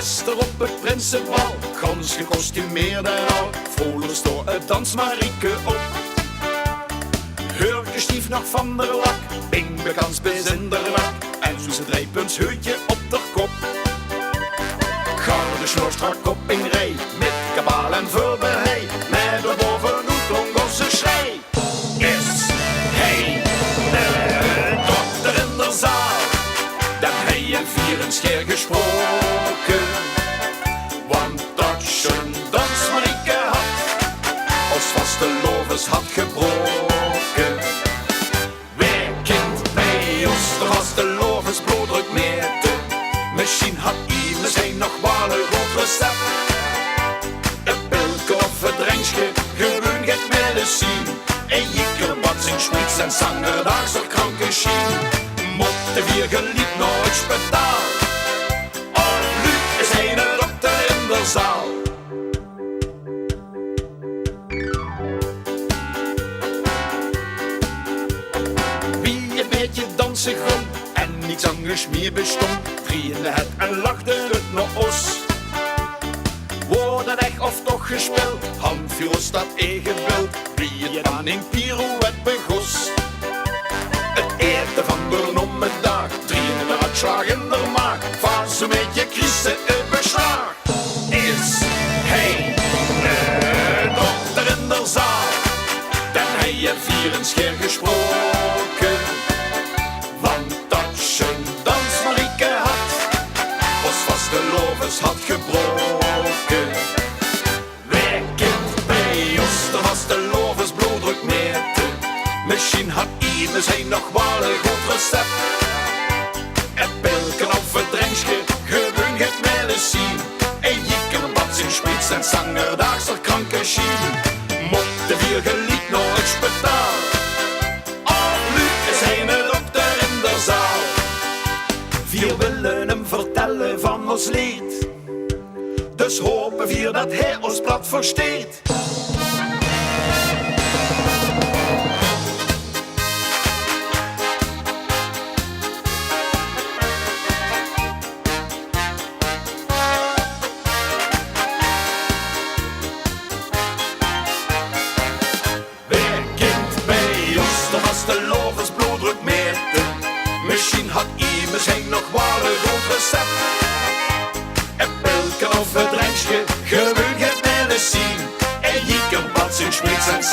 Gisteren op het Prinsenbal, gans gekostumeerd en al, vrolijk stond het dans Marieke op. Hurke stief nog van der lak, ping bekans bis in der nak, en zo ze drijpens heutje op de kop. Gouden snor strak op in rij, met kabaal en voorbij, met de bovenhoed klonk onze schrei. Is hij de dokter in de zaal, dan hij je vieren scheer gesproken. Want dat schön dans Marieke had, als vaste lovens had gebroken. Wij kind bij ons, de vaste lovens bloeddruk meten. Misschien had iemand zijn nog wel een goed recept. Een pilke of een drankje, gewoon het medicijn. En je kan wat zijn schmieds en zanger daar zo kranke schien. Mochten wir geliefd naar het spitaal, of nu is hij de dokter in de zaal. Wie een beetje dansen kon en niets anders meer bestond, trainde het en lachte het naar ons. Worden echt of toch gespeeld, handvuur dat eigen beeld, wie het dan in pirouette begos. Het eten van de nommedag, trainde de uitslag in de maag, van zo'n beetje kristen het beslag. Is hij de dokter in de zaal, dan hij je vieren scheer gesproken. Want dat schön dans Marieke had, als vaste lovens had gebroken. Wij kind bij ons, de vaste lovens bloeddruk meten. Misschien had iemand zijn nog wel een goed recept. Het pilken of het drankje, gewoon het medicijn. En je kan wat zijn spits en zanger daags er kranke schien. Mochten wir geliefd naar het spitaal, of nu is hij een dokter in de zaal. Wir willen hem vertellen van ons leed, dus hopen wir dat hij ons plat versteht. De lovens bloeddruk meten. Misschien had iemand zijn nog wel een goed recept. Een pilken of een drankje, gewoon het medicijn. En je kan wat zijn spits en